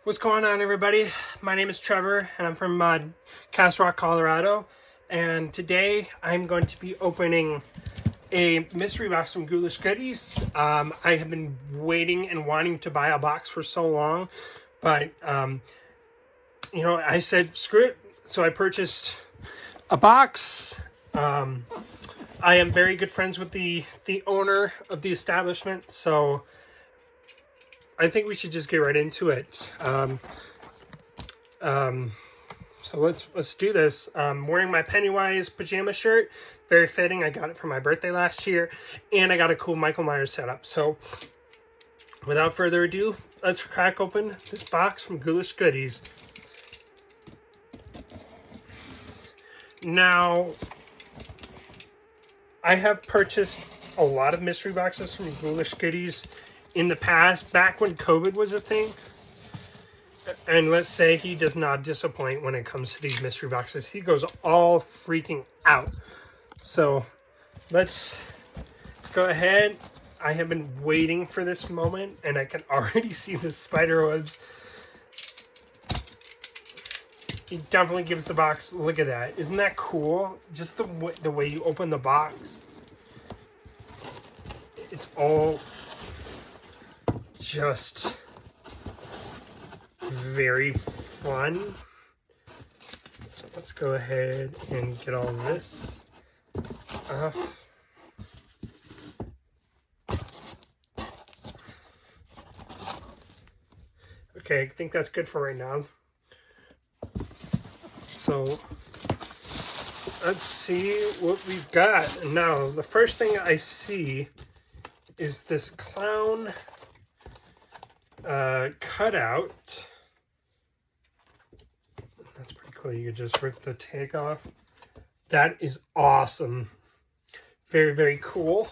What's going on, everybody? My name is Trevor, and I'm from Castle Rock, Colorado. And today I'm going to be opening a mystery box from Ghoulish Goodies. I have been waiting and wanting to buy a box for so long, but I said screw it, so I purchased a box. I am very good friends with the owner of the establishment, so I think we should just get right into it. So let's do this. I'm wearing my Pennywise pajama shirt, very fitting. I got it for my birthday last year, and I got a cool Michael Myers setup. So without further ado, let's crack open this box from Ghoulish Goodies. Now, I have purchased a lot of mystery boxes from Ghoulish Goodies in the past, back when COVID was a thing. And let's say he does not disappoint when it comes to these mystery boxes. He goes all freaking out. So let's go ahead. I have been waiting for this moment, and I can already see the spider webs. He definitely gives the box. Look at that. Isn't that cool? Just the way you open the box. It's all just very fun. So let's go ahead and get all this off. Okay, I think that's good for right now. So let's see what we've got. Now, the first thing I see is this Klown cutout. That's pretty cool. You could just rip the tag off. That is awesome. Very, very cool.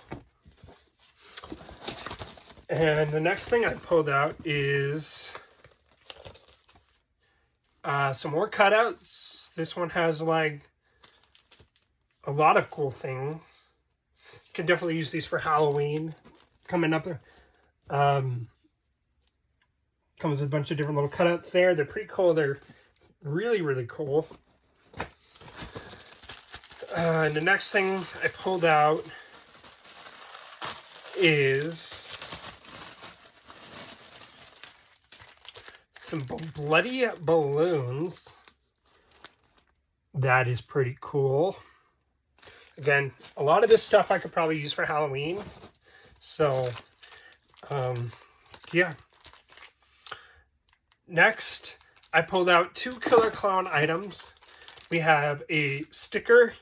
And the next thing I pulled out is some more cutouts. This one has like a lot of cool things. You can definitely use these for Halloween coming up. Comes with a bunch of different little cutouts there. They're pretty cool. They're really, really cool. And the next thing I pulled out is some bloody balloons. That is pretty cool. Again, a lot of this stuff I could probably use for Halloween. So, yeah. Next, I pulled out two Killer Klown items. We have a sticker,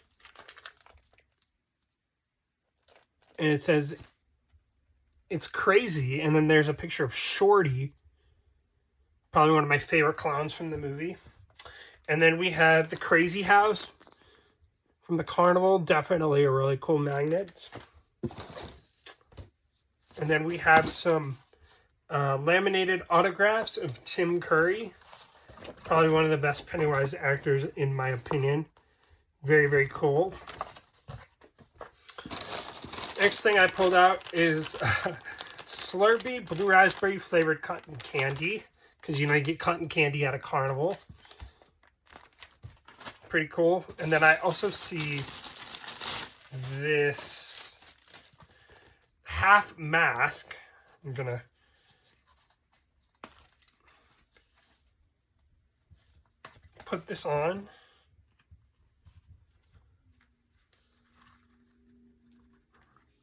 and it says, "It's crazy," and then there's a picture of Shorty, probably one of my favorite clowns from the movie. And then we have the Crazy House from the carnival, definitely a really cool magnet. And then we have some laminated autographs of Tim Curry, probably one of the best Pennywise actors in my opinion. Very, very cool. Next thing I pulled out is Slurpee Blue Raspberry flavored cotton candy, because you get cotton candy at a carnival. Pretty cool. And then I also see this half mask. I'm gonna put this on.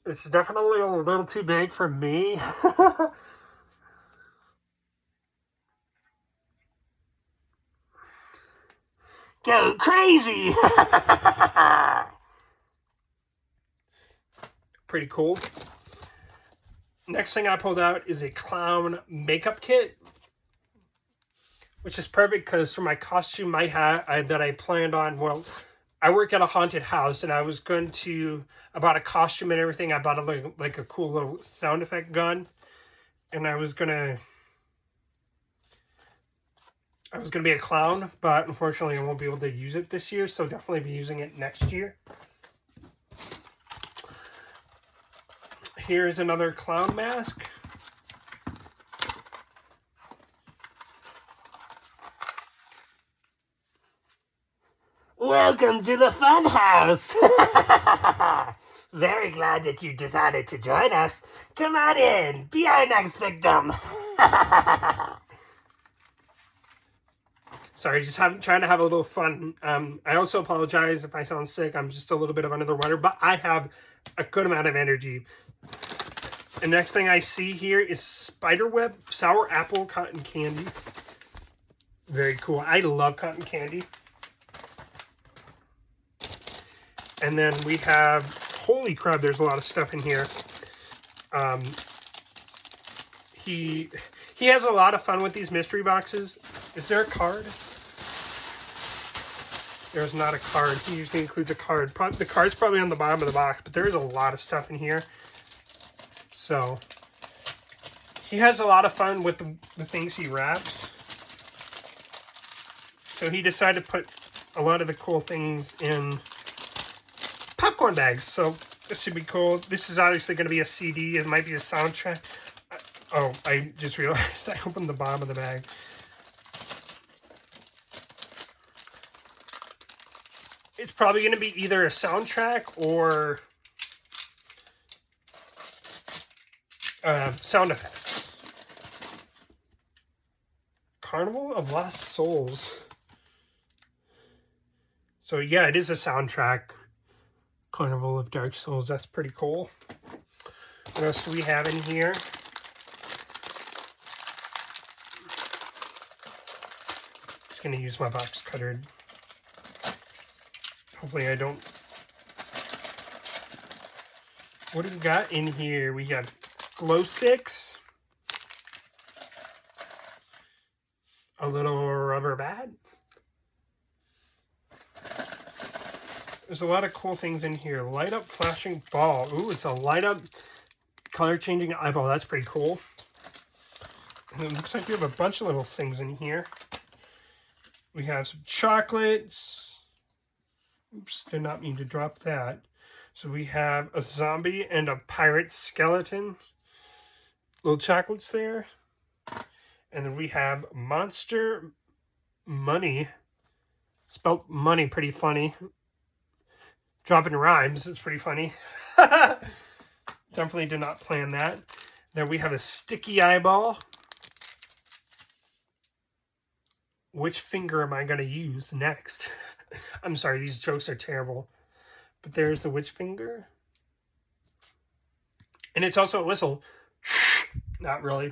It's definitely a little too big for me. Go crazy! Pretty cool. Next thing I pulled out is a clown makeup kit, which is perfect because for my costume that I planned on, well, I work at a haunted house, and I was going to, I bought a costume and everything. I bought like a cool little sound effect gun, and I was gonna be a clown, but unfortunately I won't be able to use it this year, so definitely be using it next year. Here's another clown mask. Welcome to the fun house. Very glad that you decided to join us. Come on in. Be our next victim. Sorry, just trying to have a little fun. I also apologize if I sound sick. I'm just a little bit of under the weather, but I have a good amount of energy. The next thing I see here is spiderweb sour apple cotton candy. Very cool. I love cotton candy. And then we have, holy crap, there's a lot of stuff in here. He has a lot of fun with these mystery boxes. Is there a card? There's not a card. He usually includes a card. The card's probably on the bottom of the box, but there is a lot of stuff in here. So, he has a lot of fun with the things he wraps. So he decided to put a lot of the cool things in popcorn bags. So this should be cool. This is obviously going to be a CD. It might be a soundtrack. Oh, I just realized I opened the bottom of the bag. It's probably going to be either a soundtrack or sound effects. Carnival of Lost Souls. So yeah, it is a soundtrack. Carnival of Dark Souls. That's pretty cool. What else do we have in here? Just going to use my box cutter. Hopefully I don't... What do we got in here? We got glow sticks. A little rubber bat. There's a lot of cool things in here. Light up flashing ball. Ooh, it's a light up color changing eyeball. That's pretty cool. And it looks like we have a bunch of little things in here. We have some chocolates. Oops, did not mean to drop that. So we have a zombie and a pirate skeleton. Little chocolates there. And then we have monster money. Spelled money pretty funny. Dropping rhymes is pretty funny. Definitely did not plan that. Then we have a sticky eyeball. Which finger am I going to use next? I'm sorry, these jokes are terrible. But there's the witch finger. And it's also a whistle. Not really.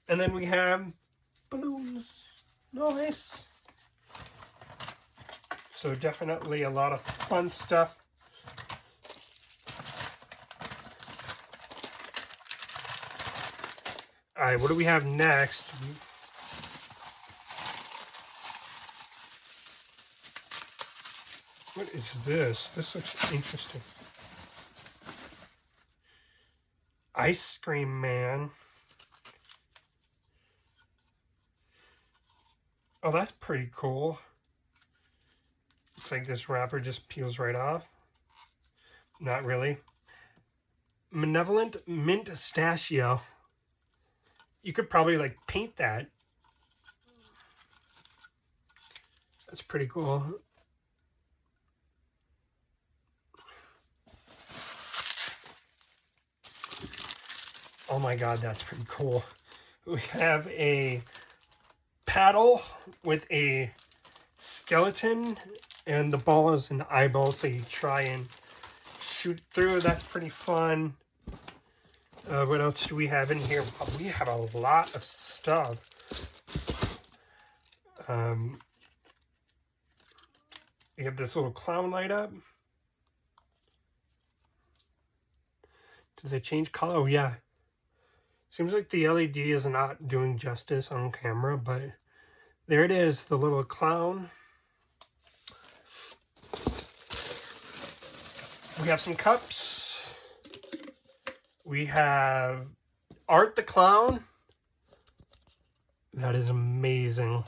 And then we have balloons. Nice. So definitely a lot of fun stuff. All right, what do we have next? What is this? This looks interesting. Ice Cream Man. Oh, that's pretty cool. Looks like this wrapper just peels right off. Not really. Malevolent Mint Pistachio. You could probably like paint that. That's pretty cool. Oh my god, that's pretty cool. We have a paddle with a skeleton, and the ball is an eyeball, so you try and shoot through. That's pretty fun. What else do we have in here? We have a lot of stuff. We have this little clown light up. Does it change color? Oh yeah. Seems like the LED is not doing justice on camera, but there it is, the little clown. We have some cups. We have Art the Clown. That is amazing.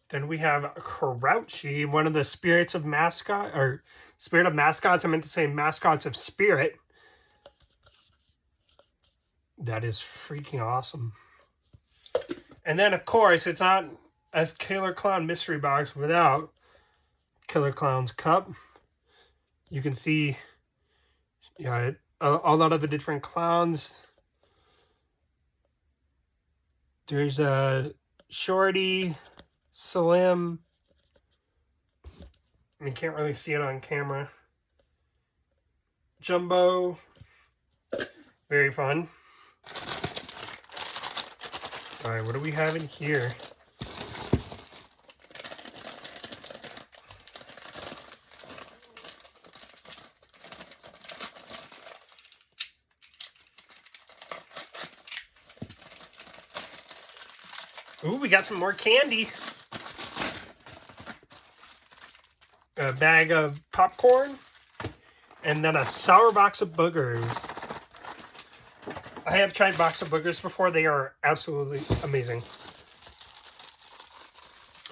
Then we have Crouchy, one of the spirits of mascot, or spirit of mascots. I meant to say mascots of spirit. That is freaking awesome. And then, of course, it's not a Killer Klown mystery box without Killer Klown's cup. You can see, yeah, a lot of the different clowns. There's a Shorty, Slim. I mean, can't really see it on camera. Jumbo. Very fun. Alright, what do we have in here? Ooh, we got some more candy. A bag of popcorn. And then a sour box of boogers. I have tried box of boogers before. They are absolutely amazing.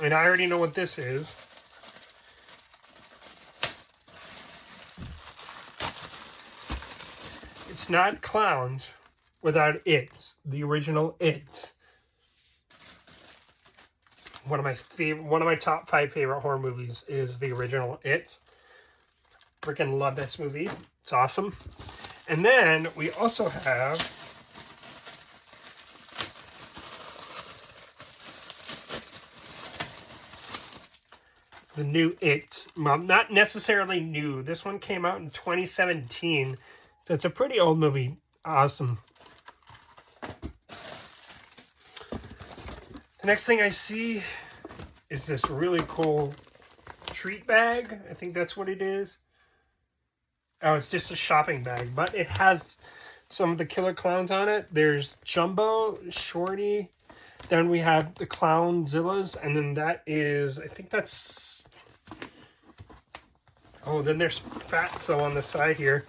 And I already know what this is. It's not Clowns without It. The original It. One of my top 5 favorite horror movies is the original It. Freaking love this movie. It's awesome. And then we also have the new It. Well, not necessarily new. This one came out in 2017. So it's a pretty old movie. Awesome. The next thing I see is this really cool treat bag. I think that's what it is. Oh, it's just a shopping bag, but it has some of the Killer Clowns on it. There's Jumbo, Shorty, then we have the Clownzillas, and then that is, I think that's... Oh, then there's Fatso on the side here.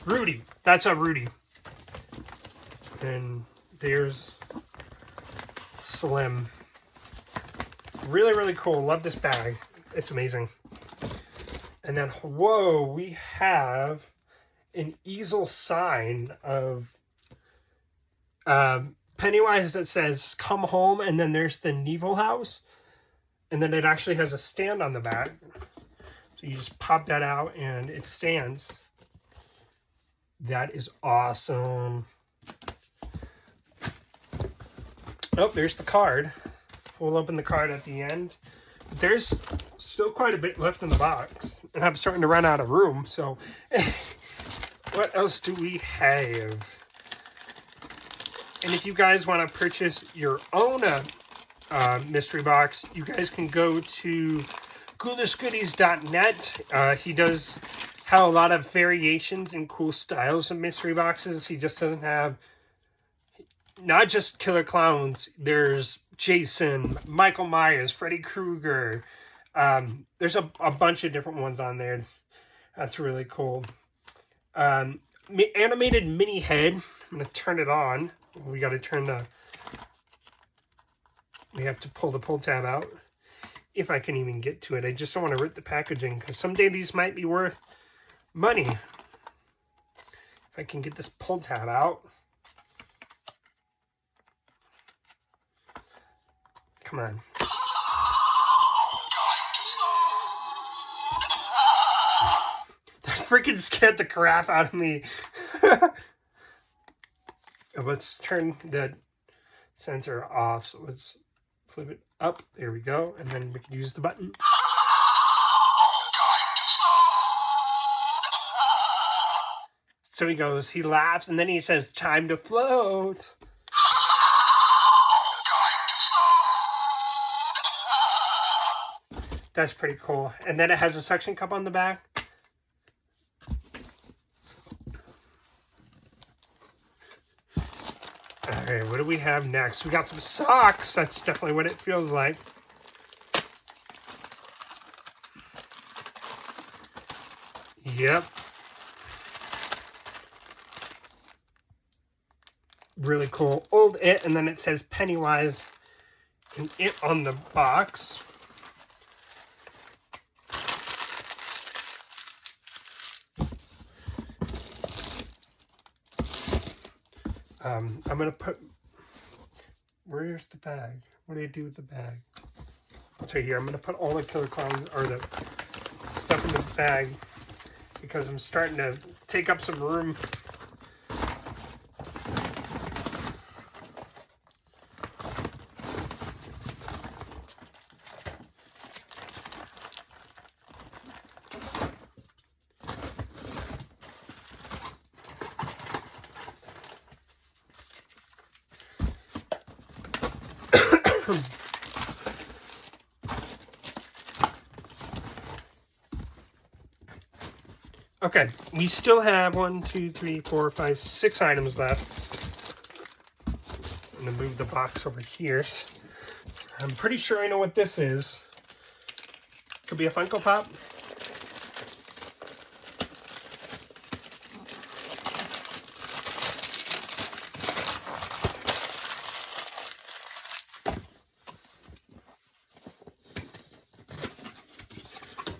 Rudy. That's a Rudy. And there's Slim. Really, really cool. Love this bag. It's amazing. And then, whoa, we have an easel sign of Pennywise that says, "Come home," and then there's the Neville house. And then it actually has a stand on the back. So you just pop that out and it stands. That is awesome. Oh, there's the card. We'll open the card at the end. There's still quite a bit left in the box. And I'm starting to run out of room. So what else do we have? And if you guys want to purchase your own mystery box, you guys can go to ghoulishgoodies.net. He does have a lot of variations and cool styles of mystery boxes. He just doesn't have not just Killer Clowns. There's Jason, Michael Myers, Freddy Krueger. There's a bunch of different ones on there. That's really cool. Animated mini head. I'm going to turn it on. We got to turn the... We have to pull the pull tab out. If I can even get to it. I just don't want to rip the packaging, because someday these might be worth money. If I can get this pull tab out. Come on. That freaking scared the crap out of me. Let's turn the sensor off. So let's flip it up. There we go. And then we can use the button. So he goes, he laughs, and then he says, "Time to float." That's pretty cool. And then it has a suction cup on the back. Alright, what do we have next? We got some socks. That's definitely what it feels like. Yep. Really cool. Old It, and then it says Pennywise and It on the box. I'm going to put... Where's the bag? What do you do with the bag? It's right here. I'm going to put all the killer clowns, or the stuff in the bag, because I'm starting to take up some room. Okay, we still have 1, 2, 3, 4, 5, 6 items left. I'm gonna move the box over here. I'm pretty sure I know what this is. Could be a Funko Pop.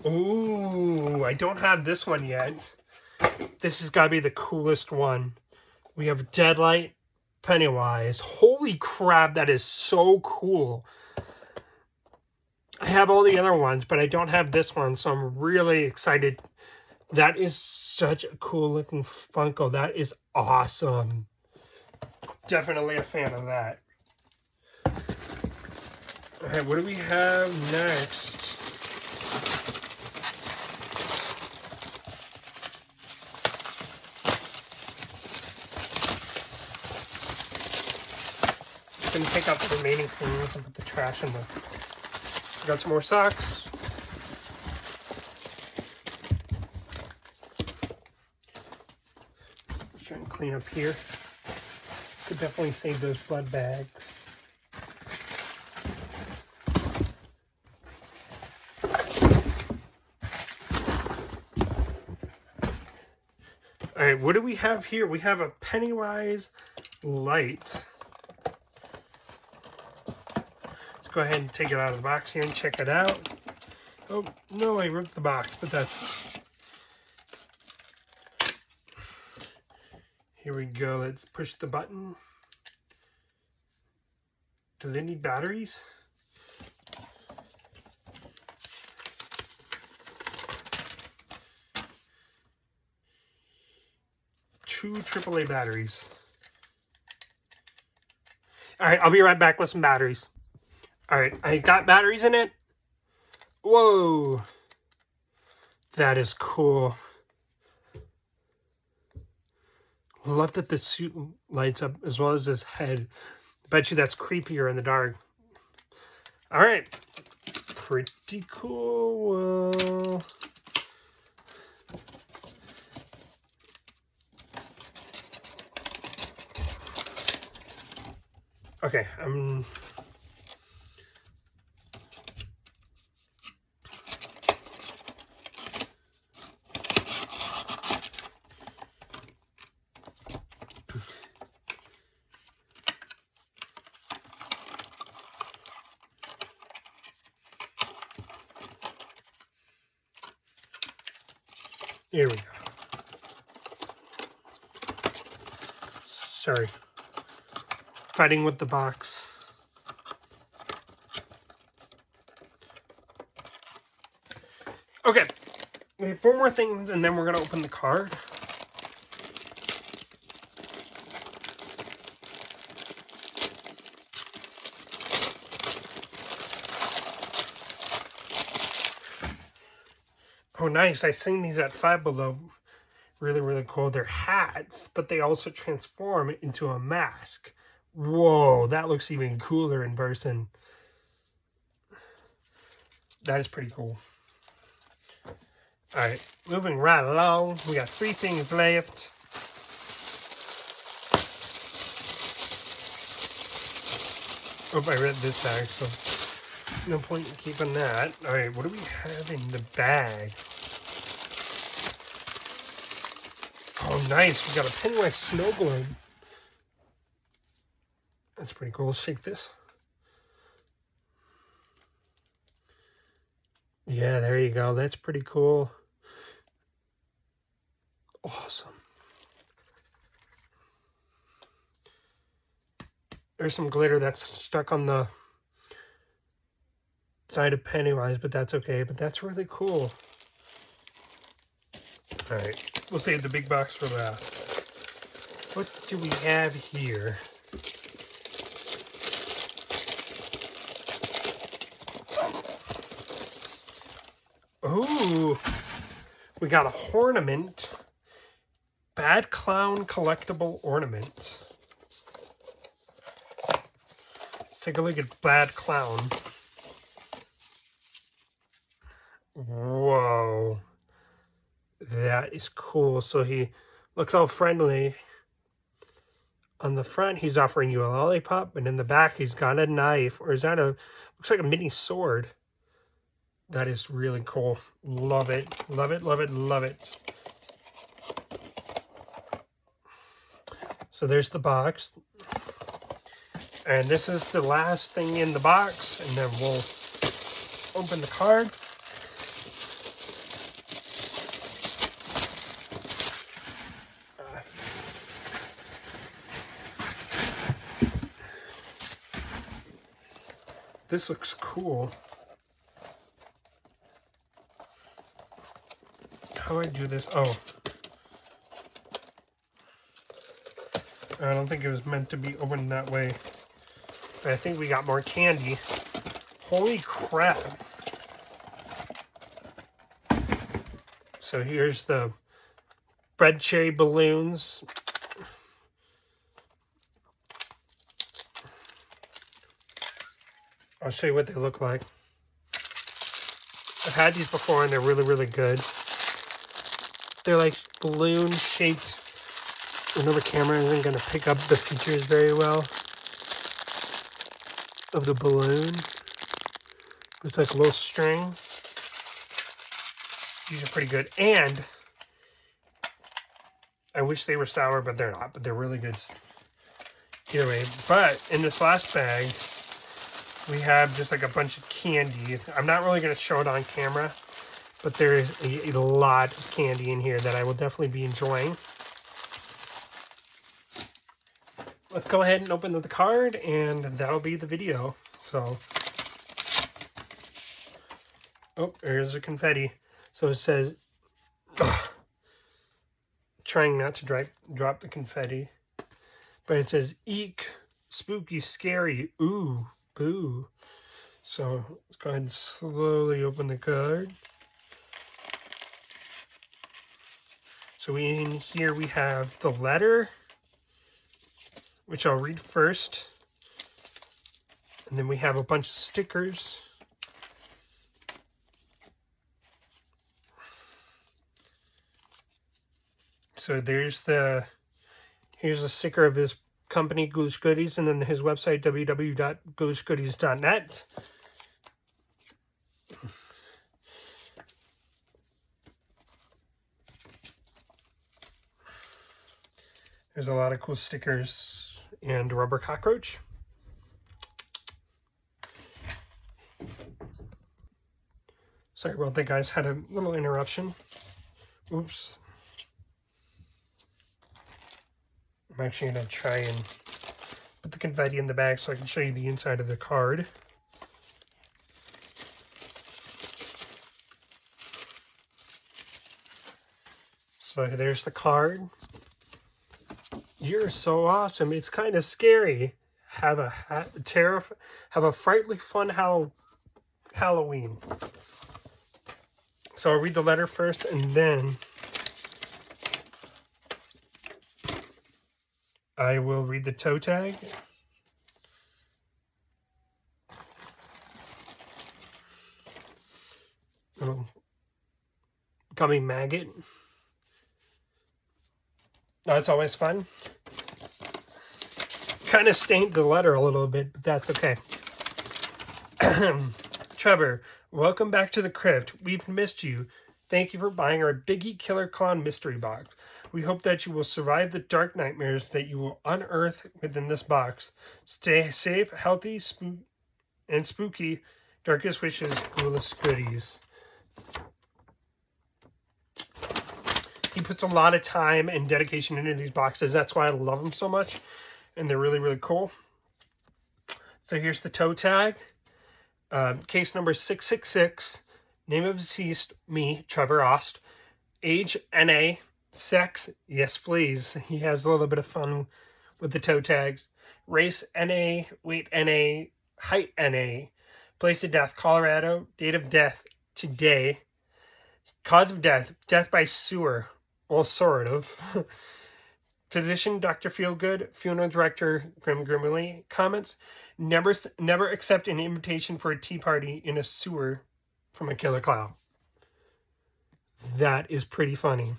Ooh, I don't have this one yet. This has got to be the coolest one. We have Deadlight Pennywise. Holy crap, that is so cool. I have all the other ones, but I don't have this one, so I'm really excited. That is such a cool looking Funko. That is awesome. Definitely a fan of that. Alright, what do we have next? Gonna take out the remaining things and put the trash in the... Got some more socks. Trying to clean up here. Could definitely save those blood bags. Alright, what do we have here? We have a Pennywise light. Go ahead and take it out of the box here and check it out. Oh, no, I ripped the box, but that's... Here we go. Let's push the button. Does it need batteries? Two AAA batteries. All right, I'll be right back with some batteries. All right, I got batteries in it. Whoa. That is cool. Love that the suit lights up as well as his head. Bet you that's creepier in the dark. All right. Pretty cool. Okay, here we go. Sorry. Fighting with the box. Okay. We have 4 more things and then we're going to open the card. Oh, nice. I seen these at Five Below. Really, really cool. They're hats, but they also transform into a mask. Whoa, that looks even cooler in person. That is pretty cool. Alright, moving right along. We got 3 things left. Oh, I read this bag, so no point in keeping that. Alright, what do we have in the bag? Oh, nice. We got a Pennywise snow globe. That's pretty cool. Let's shake this. Yeah, there you go. That's pretty cool. Awesome. There's some glitter that's stuck on the side of Pennywise, but that's okay. But that's really cool. All right, we'll save the big box for last. What do we have here? Ooh, we got a ornament. Bad Clown collectible ornament. Let's take a look at Bad Clown. Whoa. That is cool. So he looks all friendly. On the front, he's offering you a lollipop, and in the back, he's got a knife. Or is that a, looks like a mini sword. That is really cool. Love it. Love it, love it, love it. So there's the box. And this is the last thing in the box, and then we'll open the card. This looks cool. How do I do this? Oh. I don't think it was meant to be opened that way. But I think we got more candy. Holy crap. So here's the red cherry balloons. I'll show you what they look like. I've had these before and they're really, really good. They're like balloon shaped. Another camera isn't going to pick up the features very well of the balloon. It's like a little string. These are pretty good. And I wish they were sour, but they're not. But they're really good either way. But in this last bag, we have just like a bunch of candy. I'm not really going to show it on camera, but there is a lot of candy in here that I will definitely be enjoying. Let's go ahead and open the card, and that'll be the video. So, oh, there's the confetti. So it says, trying not to drop the confetti, but it says, eek, spooky, scary, ooh, boo. So let's go ahead and slowly open the card. So in here we have the letter, which I'll read first. And then we have a bunch of stickers. So here's the sticker of his company, Ghoulish Goodies, and then his website, www.ghoulishgoodies.net. There's a lot of cool stickers and rubber cockroach. Sorry about that, guys. Had a little interruption. Oops. I'm actually going to try and put the confetti in the bag so I can show you the inside of the card. So there's the card. You're so awesome. It's kind of scary. Have a frightfully fun Halloween. So I'll read the letter first, and then I will read the toe tag. Little gummy maggot. That's always fun. Kind of stained the letter a little bit, but that's okay. Trevor, welcome back to the crypt. We've missed you. Thank you for buying our Biggie Killer Clown mystery box. We hope that you will survive the dark nightmares that you will unearth within this box. Stay safe, healthy, and spooky. Darkest wishes, Ghoulish Goodies. He puts a lot of time and dedication into these boxes. That's why I love them so much. And they're really, really cool. So here's the toe tag. Case number 666. Name of deceased, me, Trevor Ost. Age, NA. Sex, yes please. He has a little bit of fun with the toe tags. Race, NA. Weight, NA. Height, NA. Place of death, Colorado. Date of death, today. Cause of death, death by sewer. Well, sort of. Physician, Dr. Feelgood. Funeral director, Grim Grimmerly. Comments, never accept an invitation for a tea party in a sewer from a killer clown. That is pretty funny.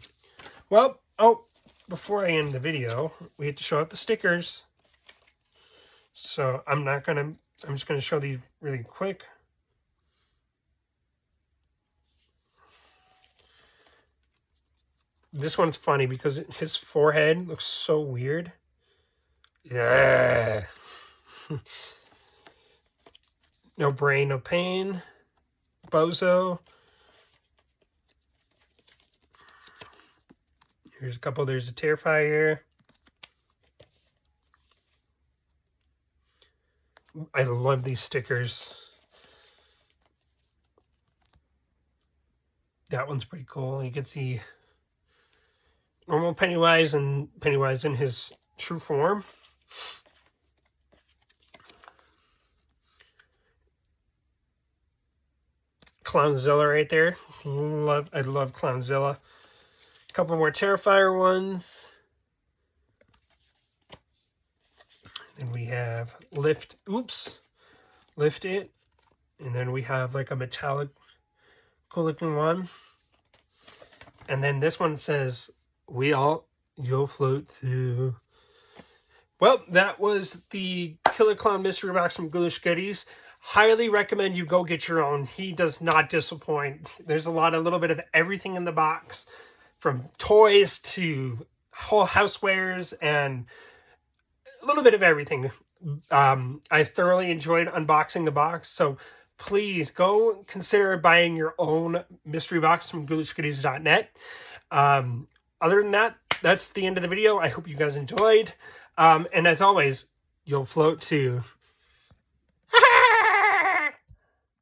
Well, before I end the video, we have to show out the stickers. So I'm just gonna show these really quick. This one's funny because his forehead looks so weird. Yeah. No brain, no pain. Bozo. Here's a couple. There's a Terrifier. I love these stickers. That one's pretty cool. You can see normal Pennywise and Pennywise in his true form. Clownzilla right there. I love Clownzilla. A couple more Terrifier ones. Then we have Lift It. And then we have like a metallic cool looking one. And then this one says, you'll float too. Well, that was the Killer Clown Mystery Box from Ghoulish Goodies. Highly recommend you go get your own. He does not disappoint. There's a little bit of everything in the box, from toys to whole housewares and a little bit of everything. I thoroughly enjoyed unboxing the box, so please go consider buying your own mystery box from ghoulishgoodies.net. Other than that, that's the end of the video. I hope you guys enjoyed. And as always, you'll float too.